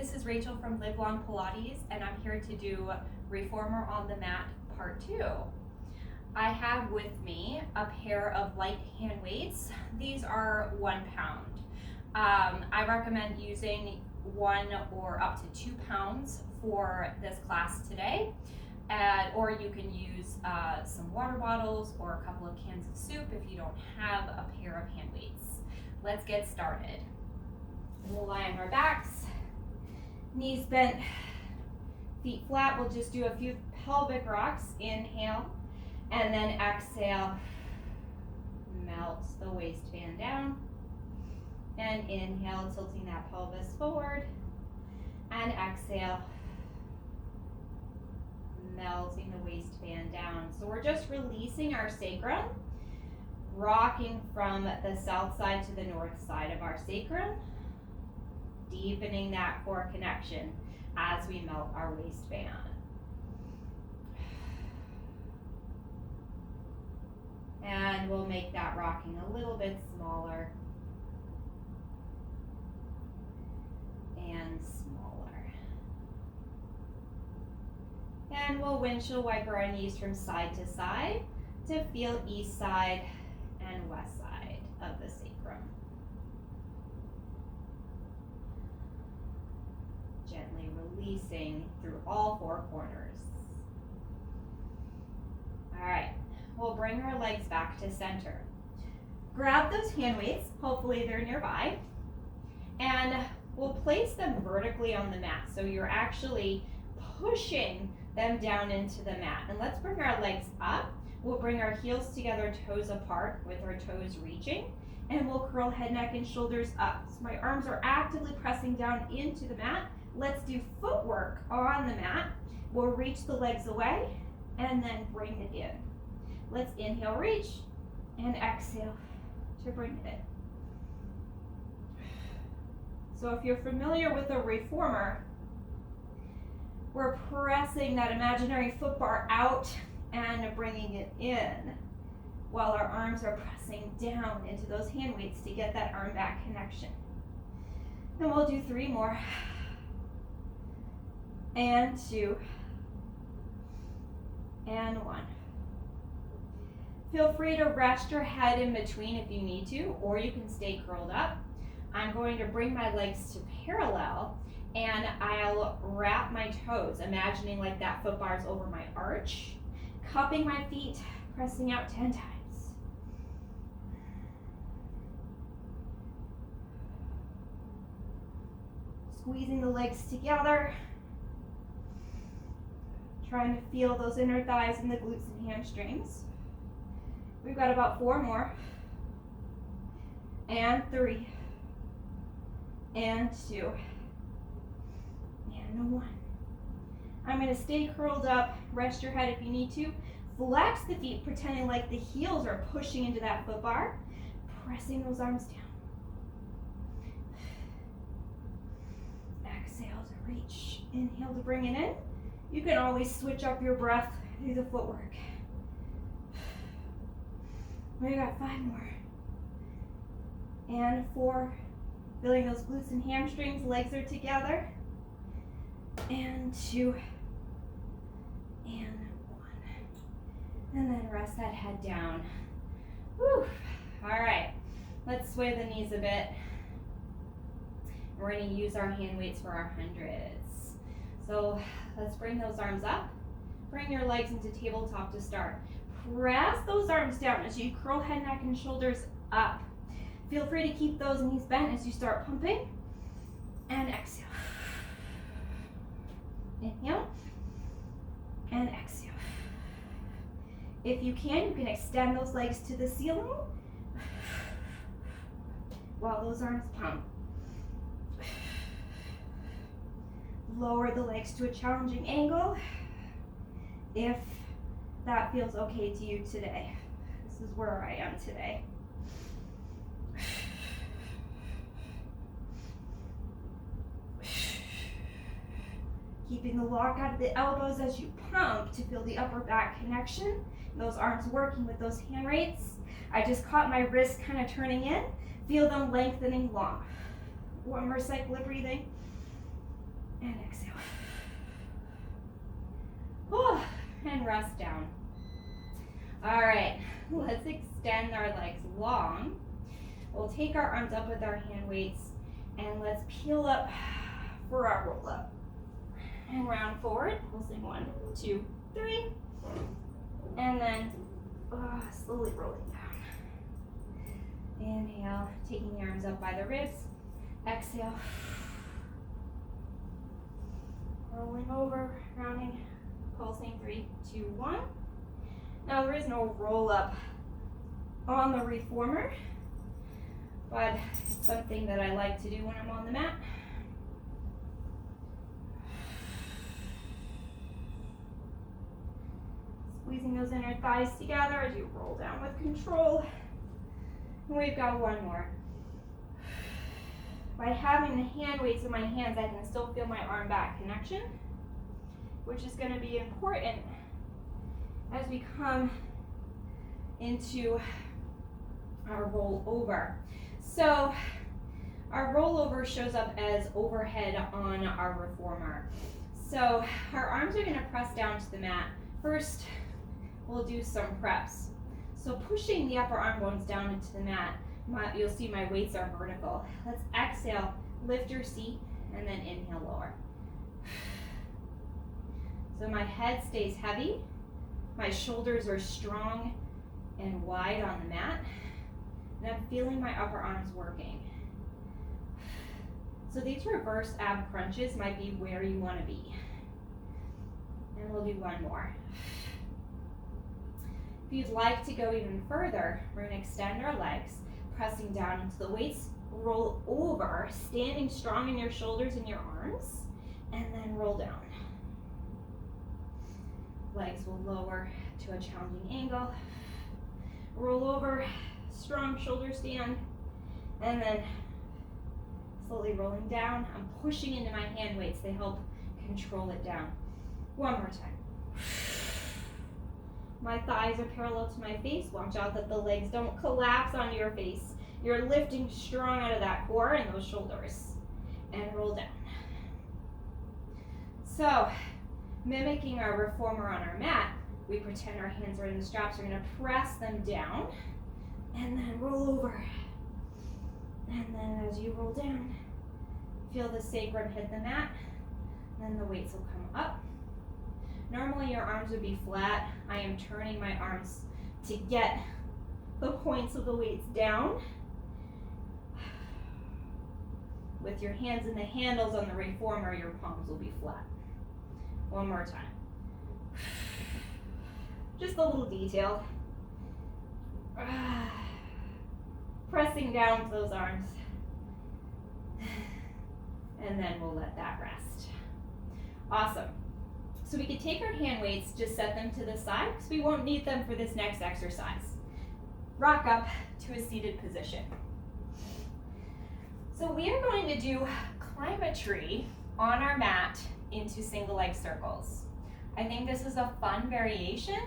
this is Rachel from Live Long Pilates, and I'm here to do Reformer on the Mat Part 2. I have with me a pair of light hand weights. These are 1 pound. I recommend using 1 or up to 2 pounds for this class today. Or you can use some water bottles or a couple of cans of soup if you don't have a pair of hand weights. Let's get started. We'll lie on our backs, knees bent, feet flat. We'll just do a few pelvic rocks. Inhale, and then exhale, melt the waistband down. And inhale, tilting that pelvis forward. And exhale, melting the waistband down. So we're just releasing our sacrum, rocking from the south side to the north side of our sacrum, deepening that core connection as we melt our waistband. And we'll make that rocking a little bit smaller and smaller. And we'll windshield wiper our knees from side to side to feel east side and west side of the sacrum. Gently releasing through all 4 corners. All right, we'll bring our legs back to center. Grab those hand weights, hopefully they're nearby, and we'll place them vertically on the mat. So you're actually pushing them down into the mat. And let's bring our legs up. We'll bring our heels together, toes apart with our toes reaching, and we'll curl head, neck, and shoulders up. So my arms are actively pressing down into the mat. Let's do footwork on the mat. We'll reach the legs away and then bring it in. Let's inhale, reach, and exhale to bring it in. So if you're familiar with a reformer, we're pressing that imaginary foot bar out and bringing it in while our arms are pressing down into those hand weights to get that arm back connection. And we'll do 3 more. And 2. And 1. Feel free to rest your head in between if you need to, or you can stay curled up. I'm going to bring my legs to parallel, and I'll wrap my toes, imagining like that foot bar's over my arch, cupping my feet, pressing out 10 times. Squeezing the legs together, trying to feel those inner thighs and the glutes and hamstrings. We've got about 4 more. And 3. And 2. And 1. I'm going to stay curled up. Rest your head if you need to. Flex the feet, pretending like the heels are pushing into that foot bar. Pressing those arms down. Exhale to reach. Inhale to bring it in. You can always switch up your breath through the footwork. We got 5 more. And 4. Feeling those glutes and hamstrings, legs are together. And 2. And 1. And then rest that head down. Whew. All right, let's sway the knees a bit. We're going to use our hand weights for our hundreds. So let's bring those arms up. Bring your legs into tabletop to start. Press those arms down as you curl head, neck, and shoulders up. Feel free to keep those knees bent as you start pumping. And exhale. Inhale. And exhale. If you can extend those legs to the ceiling while those arms pump. Lower the legs to a challenging angle if that feels okay to you today. This is where I am today. Keeping the lock out of the elbows as you pump to feel the upper back connection. Those arms working with those hand weights. I just caught my wrists kind of turning in. Feel them lengthening long. One more cycle of breathing. And exhale. Oh, and rest down. All right, let's extend our legs long. We'll take our arms up with our hand weights and let's peel up for our roll up. And round forward, we'll sing 1, 2, 3. And then slowly rolling down. Inhale, taking the arms up by the ribs. Exhale. Rolling over, rounding, pulsing 3, 2, 1. Now there is no roll up on the reformer, but it's something that I like to do when I'm on the mat. Squeezing those inner thighs together as you roll down with control. And we've got one more. By having the hand weights in my hands, I can still feel my arm back connection, which is going to be important as we come into our roll over. So our rollover shows up as overhead on our reformer. So our arms are going to press down to the mat. First, we'll do some preps. So pushing the upper arm bones down into the mat, you'll see my weights are vertical. Let's exhale, lift your seat, and then inhale, lower. So my head stays heavy, my shoulders are strong and wide on the mat, and I'm feeling my upper arms working. So these reverse ab crunches might be where you want to be. And we'll do one more. If you'd like to go even further, we're going to extend our legs, pressing down into the weights, roll over, standing strong in your shoulders and your arms, and then roll down. Legs will lower to a challenging angle. Roll over, strong shoulder stand, and then slowly rolling down. I'm pushing into my hand weights. They help control it down. One more time. My thighs are parallel to my face. Watch out that the legs don't collapse onto your face. You're lifting strong out of that core and those shoulders. And roll down. So, mimicking our reformer on our mat, we pretend our hands are in the straps. We're going to press them down and then roll over. And then as you roll down, feel the sacrum hit the mat. Then the weights will come up. Normally your arms would be flat. I am turning my arms to get the points of the weights down. With your hands in the handles on the reformer, your palms will be flat. One more time. Just a little detail. Pressing down with those arms. And then we'll let that rest. Awesome. So we can take our hand weights, just set them to the side because we won't need them for this next exercise. Rock up to a seated position. So we are going to do climb a tree on our mat into single leg circles. I think this is a fun variation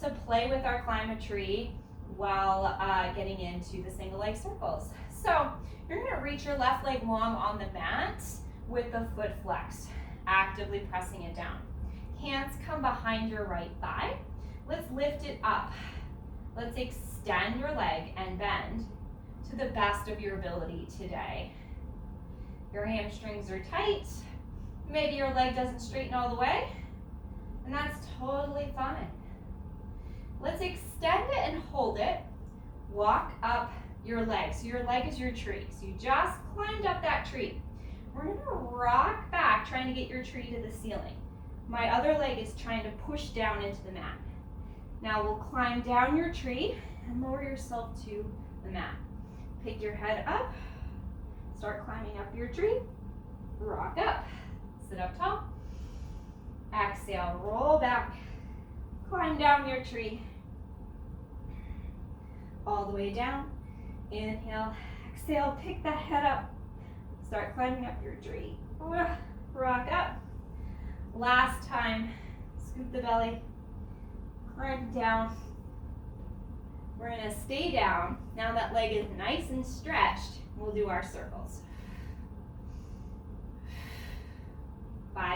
to play with our climb a tree while getting into the single leg circles. So you're going to reach your left leg long on the mat with the foot flexed, actively pressing it down. Hands come behind your right thigh. Let's lift it up. Let's extend your leg and bend to the best of your ability today. Your hamstrings are tight. Maybe your leg doesn't straighten all the way, and that's totally fine. Let's extend it and hold it. Walk up your leg. So your leg is your tree. So you just climbed up that tree. We're going to rock back, trying to get your tree to the ceiling. My other leg is trying to push down into the mat. Now we'll climb down your tree and lower yourself to the mat. Pick your head up, start climbing up your tree, rock up, sit up tall, exhale, roll back, climb down your tree, all the way down, inhale, exhale, pick that head up, start climbing up your tree, rock up, last time, scoop the belly, climb down. We're going to stay down. Now that leg is nice and stretched, we'll do our circles.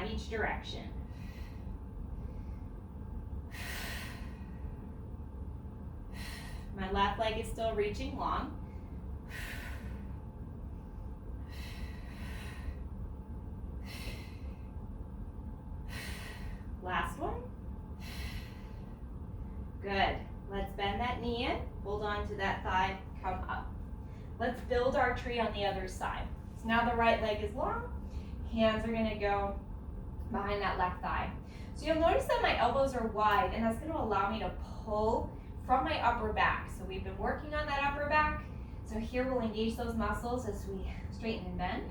5 each direction. My left leg is still reaching long. Last one. Good. Let's bend that knee in. Hold on to that thigh. Come up. Let's build our tree on the other side. So now the right leg is long. Hands are going to go behind that left thigh. So you'll notice that my elbows are wide, and that's going to allow me to pull from my upper back. So we've been working on that upper back. So here we'll engage those muscles as we straighten and bend.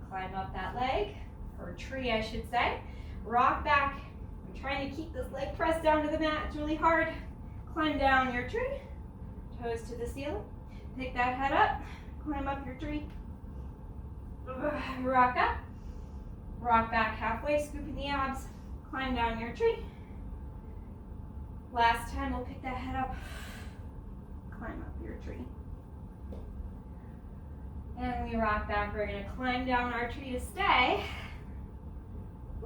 Climb up that leg, or tree I should say. Rock back. I'm trying to keep this leg pressed down to the mat. It's really hard. Climb down your tree. Toes to the ceiling. Pick that head up. Climb up your tree. Rock up. Rock back halfway, scooping the abs. Climb down your tree. Last time, we'll pick that head up. Climb up your tree. And we rock back. We're going to climb down our tree to stay.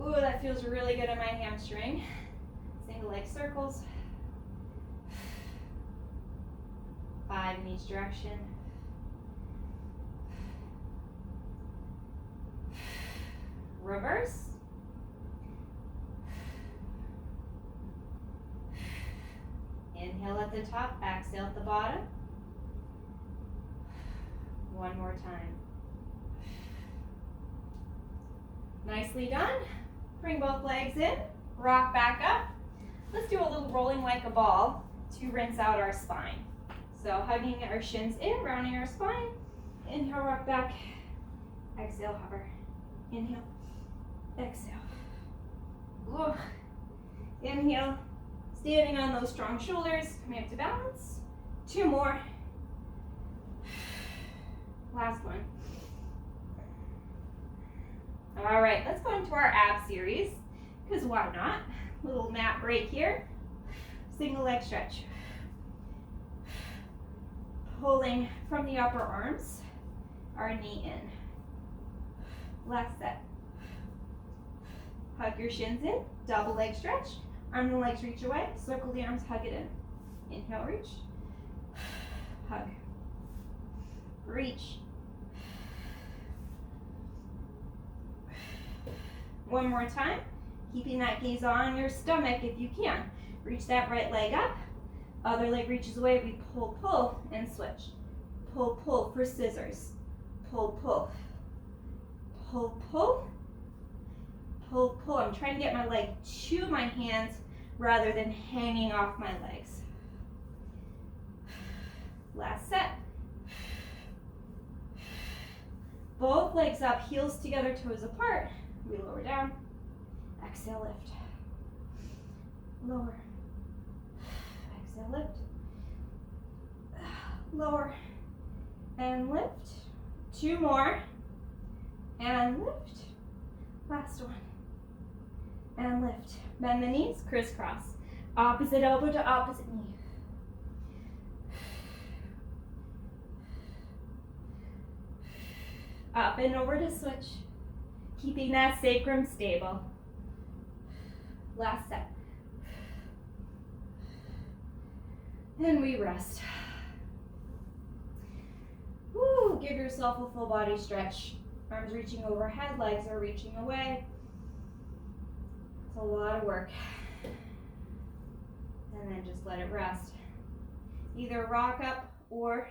Ooh, that feels really good on my hamstring. Single leg circles. 5 in each direction. Reverse. Inhale at the top, exhale at the bottom. One more time. Nicely done. Bring both legs in, rock back up. Let's do a little rolling like a ball to rinse out our spine. So hugging our shins in, rounding our spine. Inhale, rock back. Exhale, hover. Inhale, exhale. Ooh. Inhale, standing on those strong shoulders, coming up to balance. 2 more. Last one. All right, let's go into our ab series, because why not? Little mat break here. Single leg stretch. Pulling from the upper arms, our knee in. Last set. Hug your shins in, double leg stretch. Arms and legs reach away, circle the arms, hug it in. Inhale, reach. Hug. Reach. One more time, keeping that gaze on your stomach if you can. Reach that right leg up, other leg reaches away, we pull, pull, and switch. Pull, pull for scissors. Pull, pull. Pull, pull. Pull, pull. I'm trying to get my leg to my hands rather than hanging off my legs. Last set. Both legs up, heels together, toes apart. We lower down. Exhale, lift. Lower. Exhale, lift. Lower. And lift. 2 more. And lift. Last one. And lift. Bend the knees, crisscross. Opposite elbow to opposite knee. Up and over to switch. Keeping that sacrum stable. Last set. And we rest. Woo, give yourself a full body stretch. Arms reaching overhead, legs are reaching away. It's a lot of work. And then just let it rest. Either rock up or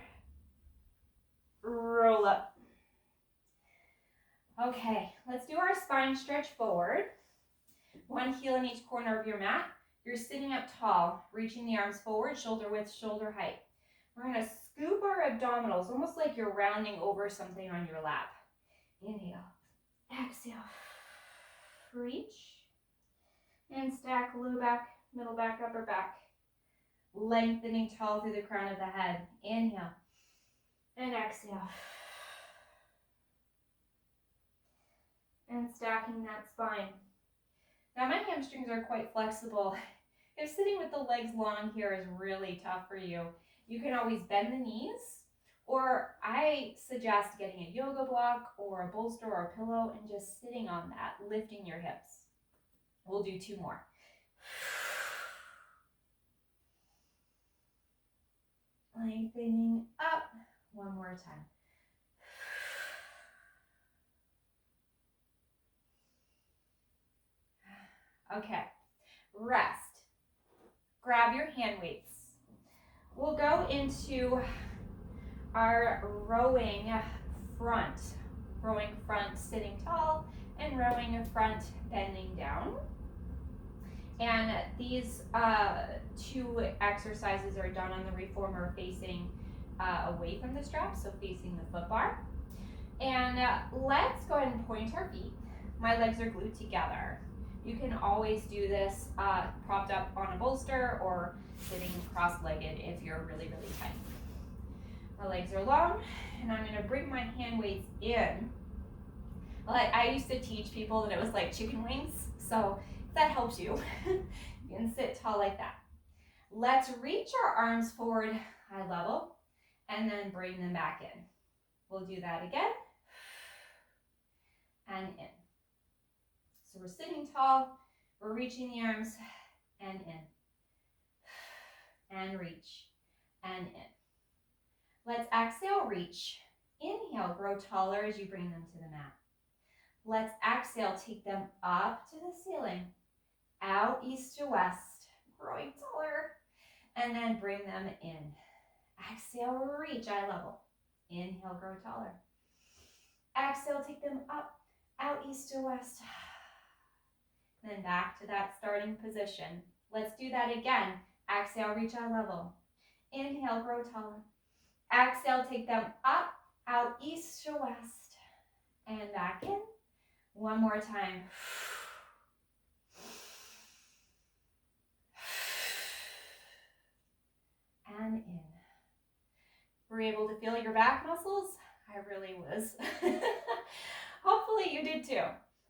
roll up. Okay, let's do our spine stretch forward. One heel in each corner of your mat. You're sitting up tall, reaching the arms forward, shoulder width, shoulder height. We're going to scoop our abdominals, almost like you're rounding over something on your lap. Inhale, exhale, reach, and stack low back, middle back, upper back. Lengthening tall through the crown of the head. Inhale, and exhale. And stacking that spine. Now my hamstrings are quite flexible. If sitting with the legs long here is really tough for you, you can always bend the knees Or I suggest getting a yoga block or a bolster or a pillow and just sitting on that, lifting your hips. We'll do 2 more. Lengthening up. 1 more time. Okay, rest. Grab your hand weights. We'll go into our rowing front sitting tall and rowing front bending down. And these 2 exercises are done on the reformer facing away from the strap, so facing the foot bar. And let's go ahead and point our feet. My legs are glued together. You can always do this propped up on a bolster or sitting cross-legged if you're really, really tight. My legs are long, and I'm going to bring my hand weights in. Like I used to teach people that it was like chicken wings, so if that helps you, you can sit tall like that. Let's reach our arms forward eye level, and then bring them back in. We'll do that again, and in. So we're sitting tall, we're reaching the arms, and in. And reach, and in. Let's exhale, reach. Inhale, grow taller as you bring them to the mat. Let's exhale, take them up to the ceiling, out east to west, growing taller, and then bring them in. Exhale, reach eye level. Inhale, grow taller. Exhale, take them up, out east to west, then back to that starting position. Let's do that again. Exhale, reach eye level. Inhale, grow taller. Exhale, take them up, out east to west, and back in. 1 more time. And in. Were you able to feel your back muscles? I really was. Hopefully you did too.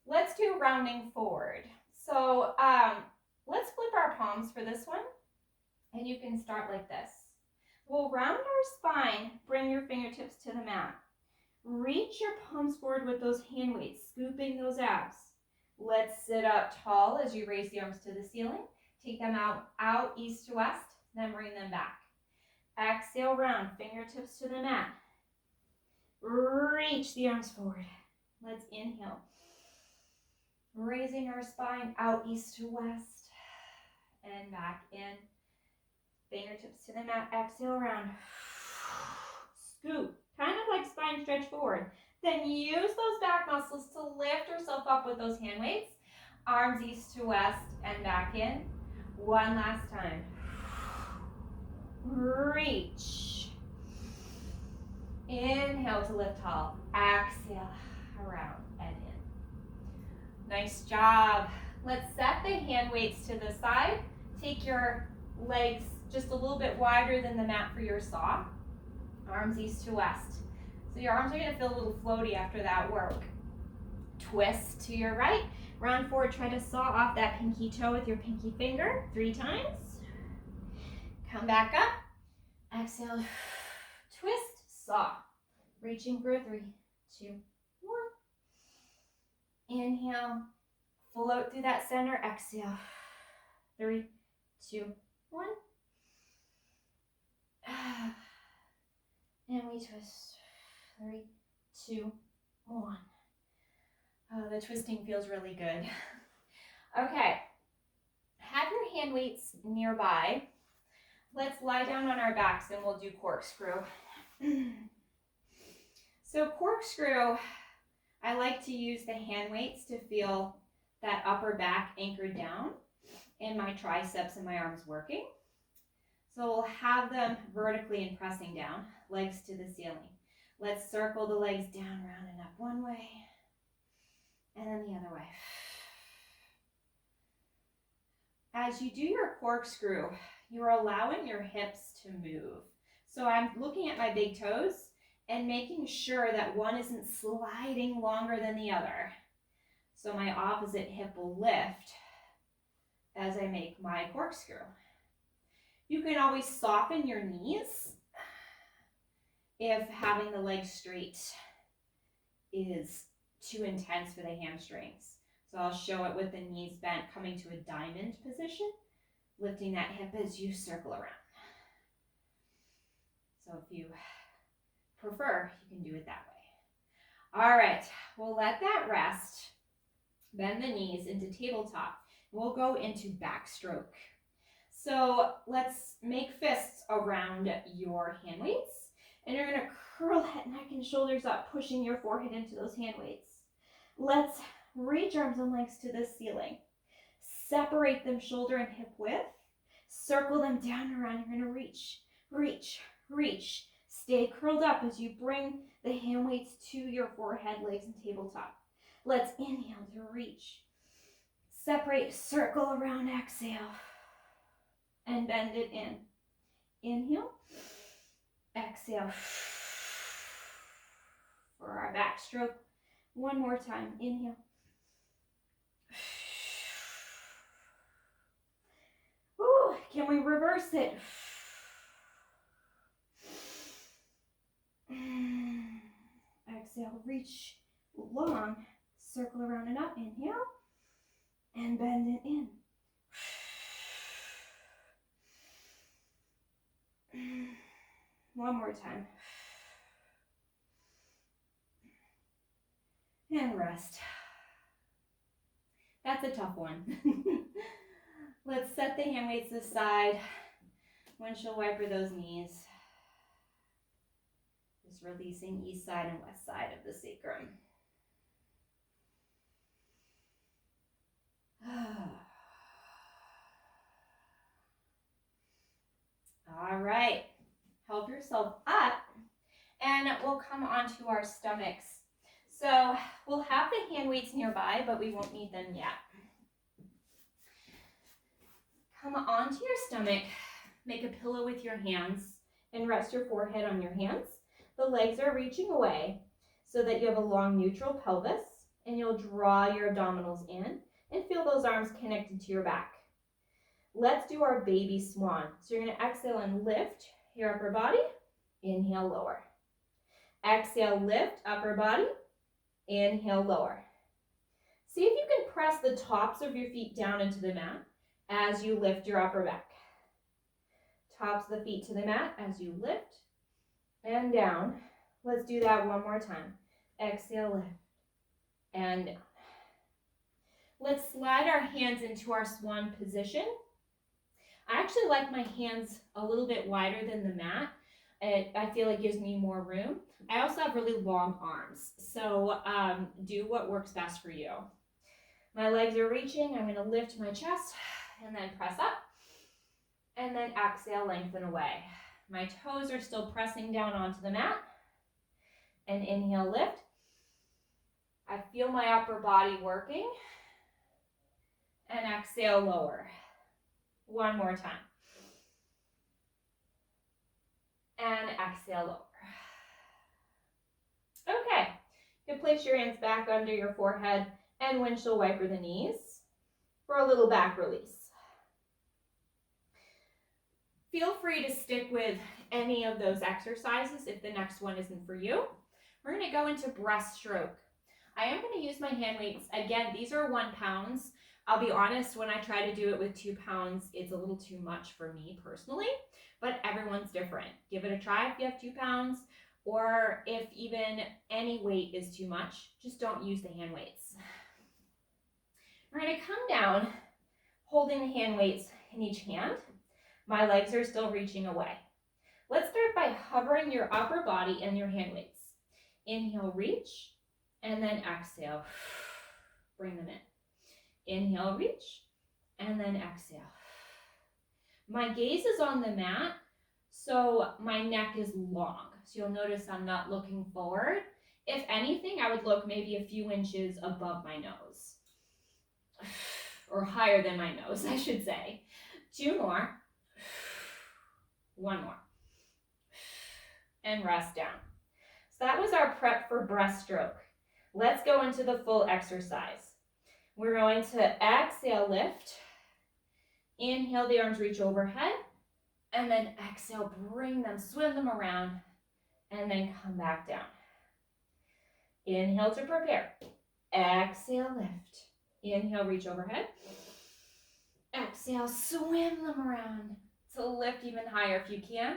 Let's do rounding forward. So let's flip our palms for this one. And you can start like this. We'll round our spine, bring your fingertips to the mat. Reach your palms forward with those hand weights, scooping those abs. Let's sit up tall as you raise the arms to the ceiling. Take them out east to west, then bring them back. Exhale, round, fingertips to the mat. Reach the arms forward. Let's inhale. Raising our spine out east to west and back in. Fingertips to the mat, exhale, round. Scoop, kind of like spine stretch forward. Then use those back muscles to lift yourself up with those hand weights. Arms east to west and back in. 1 last time. Reach. Inhale to lift tall. Exhale, around and in. Nice job. Let's set the hand weights to the side. Take your legs just a little bit wider than the mat for your saw. Arms east to west. So your arms are going to feel a little floaty after that work. Twist to your right. Round forward, try to saw off that pinky toe with your pinky finger 3 times. Come back up. Exhale. Twist, saw. Reaching for 3, 2, 1. Inhale. Float through that center. Exhale. 3, 2, 1. And we twist. 3, 2, 1. Oh, the twisting feels really good. Okay. Have your hand weights nearby. Let's lie down on our backs and we'll do corkscrew. So corkscrew, I like to use the hand weights to feel that upper back anchored down and my triceps and my arms working. So we'll have them vertically and pressing down, legs to the ceiling. Let's circle the legs down, round and up one way, and then the other way. As you do your corkscrew, you're allowing your hips to move. So I'm looking at my big toes and making sure that one isn't sliding longer than the other. So my opposite hip will lift as I make my corkscrew. You can always soften your knees if having the legs straight is too intense for the hamstrings. So I'll show it with the knees bent, coming to a diamond position, lifting that hip as you circle around. So if you prefer, you can do it that way. All right, we'll let that rest. Bend the knees into tabletop. We'll go into backstroke. So let's make fists around your hand weights, and you're gonna curl head, neck, and shoulders up, pushing your forehead into those hand weights. Let's reach arms and legs to the ceiling. Separate them shoulder and hip width. Circle them down and around. You're gonna reach, reach, reach. Stay curled up as you bring the hand weights to your forehead, legs, and tabletop. Let's inhale to reach. Separate, circle around, exhale. And bend it in. Inhale, exhale. For our backstroke, one more time. Inhale. Ooh, can we reverse it? Exhale, reach long, circle around and up. Inhale, and bend it in. One more time. And rest. That's a tough one. Let's set the hand weights aside. Windshield wiper those knees. Just releasing east side and west side of the sacrum. All right. Help yourself up, and we'll come onto our stomachs. So we'll have the hand weights nearby, but we won't need them yet. Come onto your stomach, make a pillow with your hands, and rest your forehead on your hands. The legs are reaching away so that you have a long neutral pelvis, and you'll draw your abdominals in and feel those arms connected to your back. Let's do our baby swan. So you're going to exhale and lift your upper body. Inhale, lower. Exhale, lift upper body. Inhale, lower. See if you can press the tops of your feet down into the mat as you lift your upper back. Tops of the feet to the mat as you lift and down. Let's do that one more time. Exhale, lift and down. Let's slide our hands into our swan position. I actually like my hands a little bit wider than the mat. I feel it gives me more room. I also have really long arms, so do what works best for you. My legs are reaching. I'm going to lift my chest and then press up. And then exhale, lengthen away. My toes are still pressing down onto the mat. And inhale, lift. I feel my upper body working. And exhale, lower. One more time. And exhale, lower. Okay, you can place your hands back under your forehead and windshield wiper the knees for a little back release. Feel free to stick with any of those exercises if the next one isn't for you. We're going to go into breaststroke. I am going to use my hand weights. Again, these are 1 pound. I'll be honest, when I try to do it with 2 pounds, it's a little too much for me personally, but everyone's different. Give it a try if you have 2 pounds, or if even any weight is too much, just don't use the hand weights. We're going to come down, holding the hand weights in each hand. My legs are still reaching away. Let's start by hovering your upper body and your hand weights. Inhale, reach, and then exhale. Bring them in. Inhale, reach, and then exhale. My gaze is on the mat, so my neck is long. So you'll notice I'm not looking forward. If anything, I would look maybe a few inches above my nose. Or higher than my nose, I should say. 2 more. 1 more. And rest down. So that was our prep for breaststroke. Let's go into the full exercise. We're going to exhale, lift. Inhale, the arms reach overhead. And then exhale, bring them, swim them around. and then come back down. Inhale to prepare. Exhale, lift. Inhale, reach overhead. Exhale, swim them around to lift even higher if you can.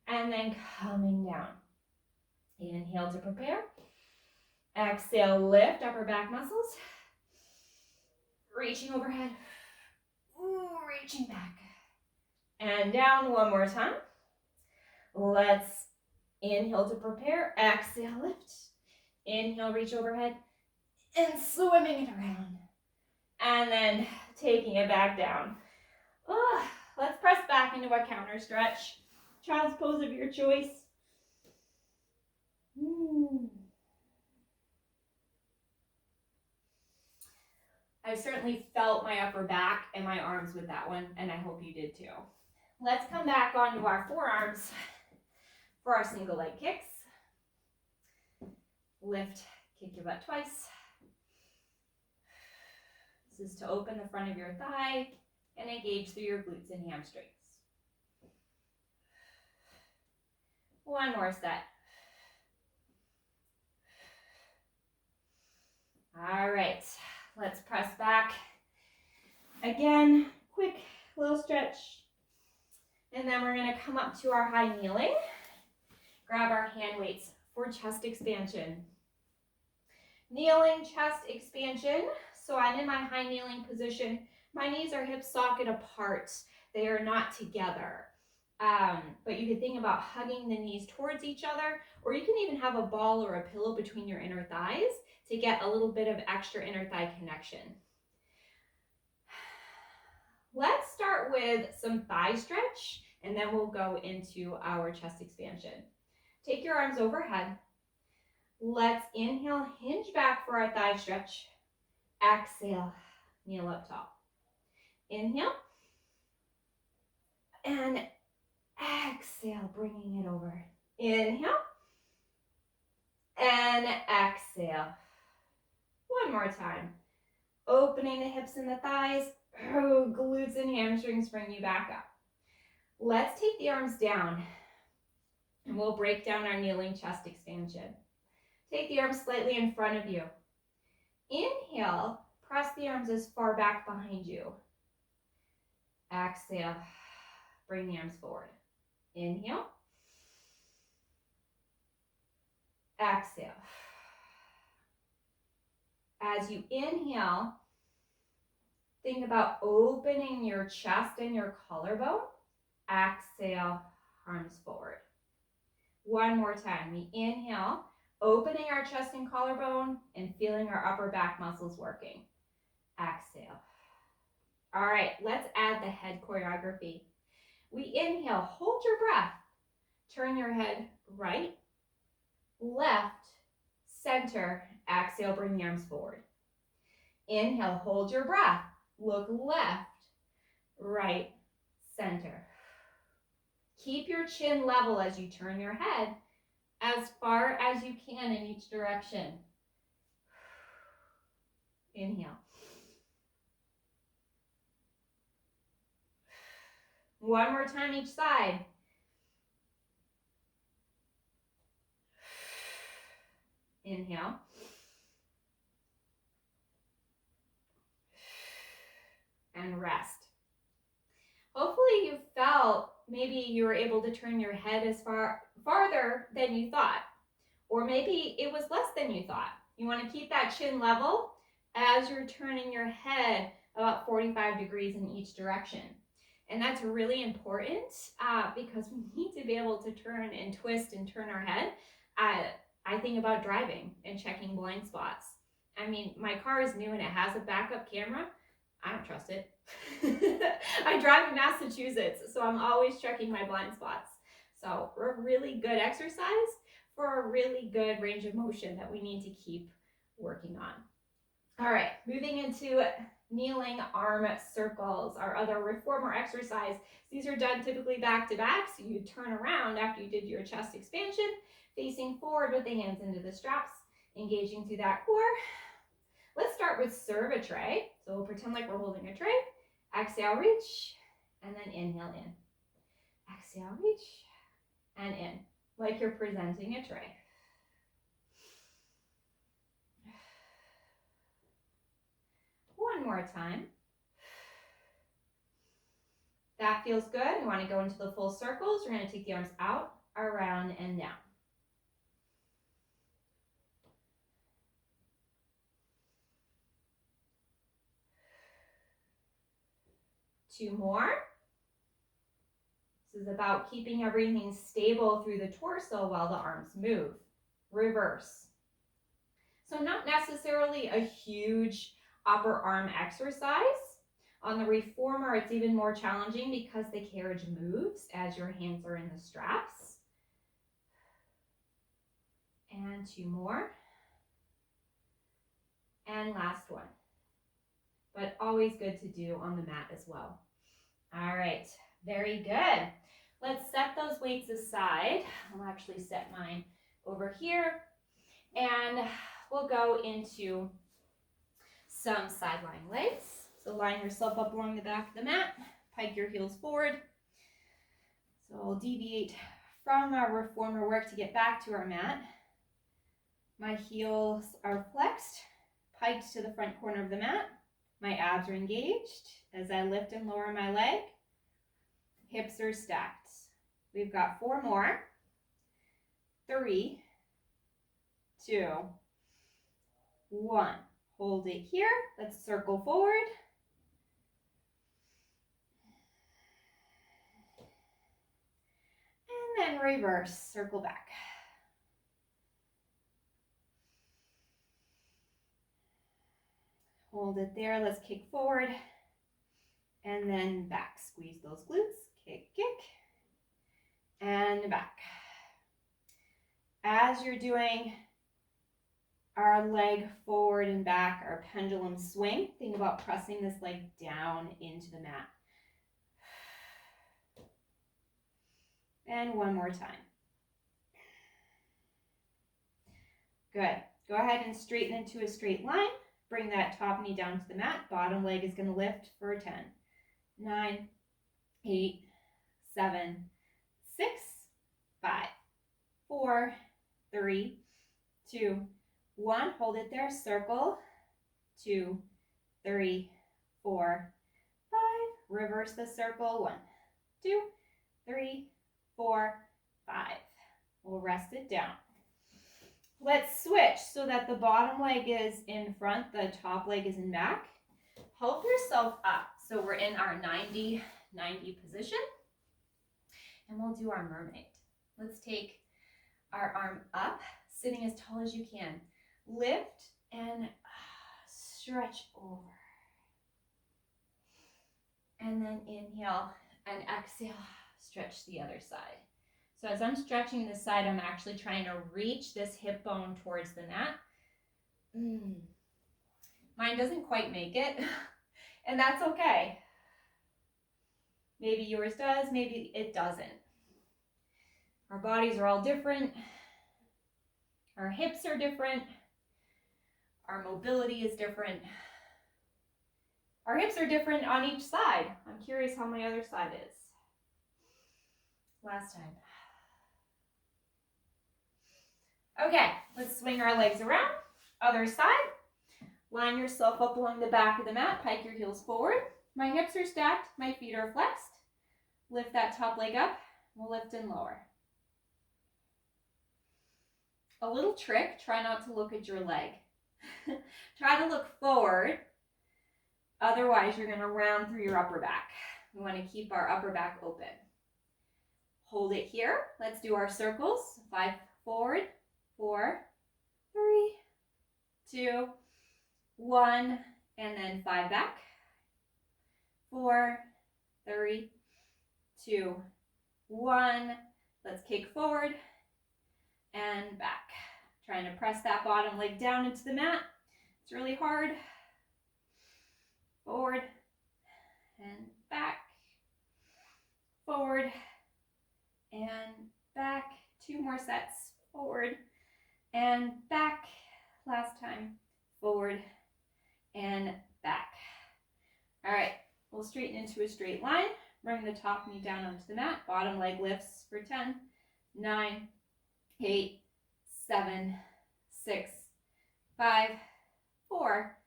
And then coming down. Inhale to prepare. Exhale, lift upper back muscles. Reaching overhead. Ooh, reaching back. And down one more time. Let's inhale to prepare. Exhale, lift. Inhale, reach overhead. And swimming it around. And then taking it back down. Let's press back into a counter stretch. Child's pose of your choice. I certainly felt my upper back and my arms with that one, and I hope you did too. Let's come back onto our forearms for our single leg kicks. Lift, kick your butt twice. This is to open the front of your thigh and engage through your glutes and hamstrings. One more set. All right, let's press back. Again, quick little stretch. And then we're gonna come up to our high kneeling. Grab our hand weights for chest expansion. Kneeling chest expansion. So I'm in my high kneeling position. My knees are hip socket apart. They are not together. But you can think about hugging the knees towards each other, or you can even have a ball or a pillow between your inner thighs to get a little bit of extra inner thigh connection. Let's start with some thigh stretch, and then we'll go into our chest expansion. Take your arms overhead. Let's inhale, hinge back for our thigh stretch. Exhale, kneel up tall. Inhale. And exhale, bringing it over. Inhale. And exhale. One more time. Opening the hips and the thighs. Oh, glutes and hamstrings bring you back up. Let's take the arms down. And we'll break down our kneeling chest expansion. Take the arms slightly in front of you. Inhale, press the arms as far back behind you. Exhale, bring the arms forward. Inhale. Exhale. As you inhale, think about opening your chest and your collarbone. Exhale, arms forward. One more time. We inhale, opening our chest and collarbone and feeling our upper back muscles working. Exhale. All right, let's add the head choreography. We inhale, hold your breath. Turn your head right, left, center. Exhale, bring the arms forward. Inhale, hold your breath. Look left, right, center. Keep your chin level as you turn your head as far as you can in each direction. Inhale. One more time each side. Inhale. And rest. Hopefully you felt maybe you were able to turn your head as farther than you thought, or maybe it was less than you thought. You want to keep that chin level as you're turning your head about 45 degrees in each direction. And that's really important because we need to be able to turn and twist and turn our head. I think about driving and checking blind spots. I mean, my car is new and it has a backup camera. I don't trust it. I drive in Massachusetts, so I'm always checking my blind spots. So a really good exercise for a really good range of motion that we need to keep working on. All right, moving into kneeling arm circles, our other reformer exercise. These are done typically back to back, so you turn around after you did your chest expansion, facing forward with the hands into the straps, engaging through that core. Let's start with serve a tray. So we'll pretend like we're holding a tray. Exhale, reach, and then inhale in. Exhale, reach, and in. like you're presenting a tray. One more time. That feels good. You want to go into the full circles. You're going to take the arms out, around, and down. Two more. This is about keeping everything stable through the torso while the arms move. Reverse. So not necessarily a huge upper arm exercise. On the reformer, it's even more challenging because the carriage moves as your hands are in the straps. And two more. And last one. But always good to do on the mat as well. All right, very good. Let's set those weights aside. I'll actually set mine over here. And we'll go into some side lying legs. So line yourself up along the back of the mat, pike your heels forward. So we'll deviate from our reformer work to get back to our mat. My heels are flexed, piked to the front corner of the mat. My abs are engaged as I lift and lower my leg. Hips are stacked. We've got 4 more. 3, 2, 1. Hold it here. Let's circle forward. And then reverse, circle back. Hold it there. Let's kick forward. And then back. Squeeze those glutes. Kick, kick. And back. As you're doing our leg forward and back, our pendulum swing, think about pressing this leg down into the mat. And one more time. Good. Go ahead and straighten into a straight line. Bring that top knee down to the mat. Bottom leg is going to lift for 10, 9, 8, 7, 6, 5, 4, 3, 2, 1. Hold it there. Circle. 2, 3, 4, 5. Reverse the circle. 1, 2, 3, 4, 5. We'll rest it down. Let's switch so that the bottom leg is in front, the top leg is in back. Help yourself up. So we're in our 90 position. And we'll do our mermaid. Let's take our arm up, sitting as tall as you can. Lift and stretch over. And then inhale and exhale, stretch the other side. So as I'm stretching this side, I'm actually trying to reach this hip bone towards the mat. Mine doesn't quite make it, and that's okay. Maybe yours does, maybe it doesn't. Our bodies are all different. Our hips are different. Our mobility is different. Our hips are different on each side. I'm curious how my other side is. Last time. Okay, let's swing our legs around. Other side. Line yourself up along the back of the mat. Pike your heels forward. My hips are stacked. My feet are flexed. Lift that top leg up. We'll lift and lower. A little trick, try not to look at your leg. Try to look forward. Otherwise, you're going to round through your upper back. We want to keep our upper back open. Hold it here. Let's do our circles. 5 forward, 4, 3, 2, 1, and then 5 back. 4, 3, 2, 1. Let's kick forward and back. Trying to press that bottom leg down into the mat. It's really hard. Forward and back. Forward and back. 2 more sets. Forward and back. Last time. Forward and back. All right, we'll straighten into a straight line. Bring the top knee down onto the mat. Bottom leg lifts for 10, 9, 8, 7, 6, 5, 4,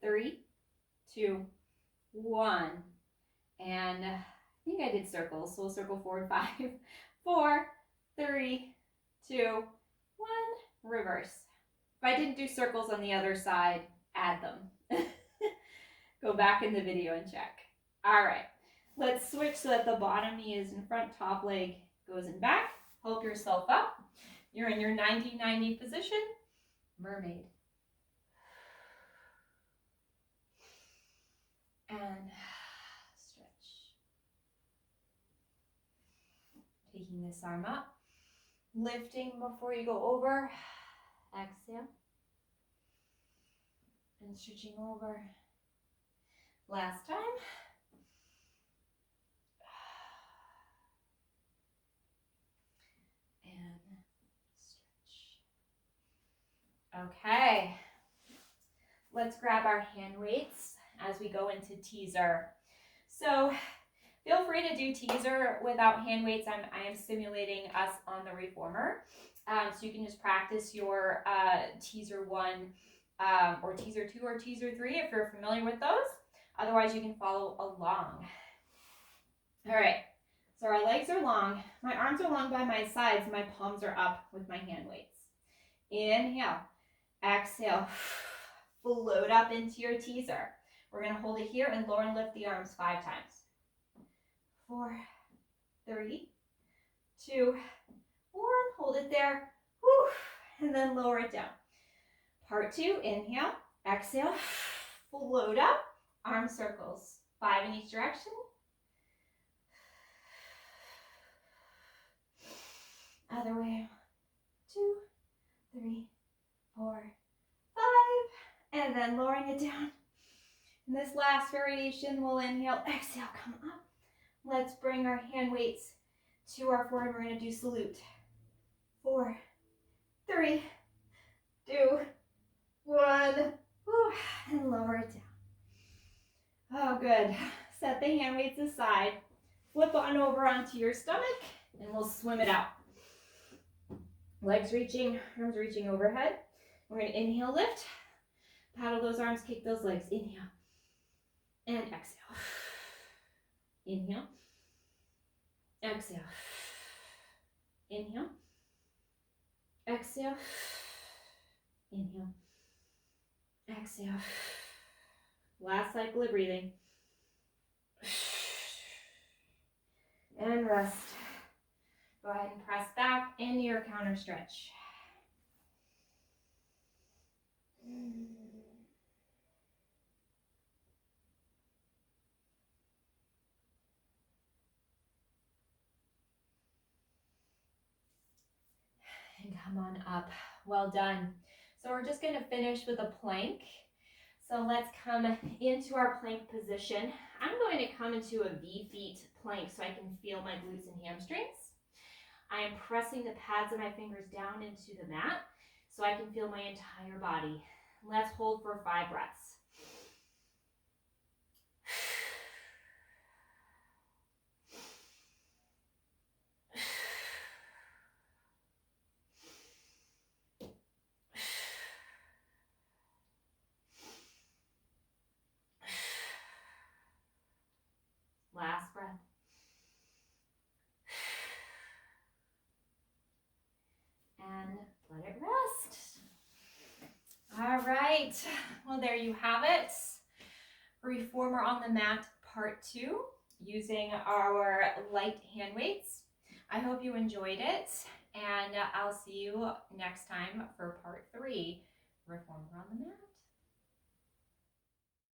3, 2, 1. And I think I did circles, so we'll circle forward 5, 4, 3, 2, 1. Reverse. If I didn't do circles on the other side, add them. Go back in the video and check. All right, let's switch so that the bottom knee is in front, top leg goes in back. Help yourself up. You're in your 90-90 position, mermaid. And stretch. Taking this arm up, lifting before you go over. Exhale. And stretching over. Last time. And stretch. Okay. Let's grab our hand weights as we go into teaser. So feel free to do teaser without hand weights. I am simulating us on the reformer. So you can just practice your teaser 1 or teaser 2 or teaser 3 if you're familiar with those. Otherwise, you can follow along. All right, so our legs are long. My arms are long by my sides. My palms are up with my hand weights. Inhale, exhale, float up into your teaser. We're going to hold it here and lower and lift the arms 5 times. 4, 3, 2, 1. Hold it there. Whew, and then lower it down. Part 2, inhale, exhale, float up, arm circles. 5 in each direction. Other way. 2, 3, 4, 5. And then lowering it down. In this last variation, we'll inhale, exhale, come up. Let's bring our hand weights to our forehead. We're going to do salute. 4, 3, 2, 1. Whew, and lower it down. Oh, good. Set the hand weights aside. Flip on over onto your stomach, and we'll swim it out. Legs reaching, arms reaching overhead. We're going to inhale, lift. Paddle those arms, kick those legs. Inhale. And exhale. Inhale. Exhale. Inhale. Exhale. Inhale. Exhale. Last cycle of breathing. And rest. Go ahead and press back into your counter stretch. And come on up. Well done. So we're just going to finish with a plank. So let's come into our plank position. I'm going to come into a V-feet plank so I can feel my glutes and hamstrings. I am pressing the pads of my fingers down into the mat so I can feel my entire body. Let's hold for 5 breaths. Last breath. And let it rest. All right. Well, there you have it. Reformer on the mat, part 2, using our light hand weights. I hope you enjoyed it, and I'll see you next time for part 3, reformer on the mat.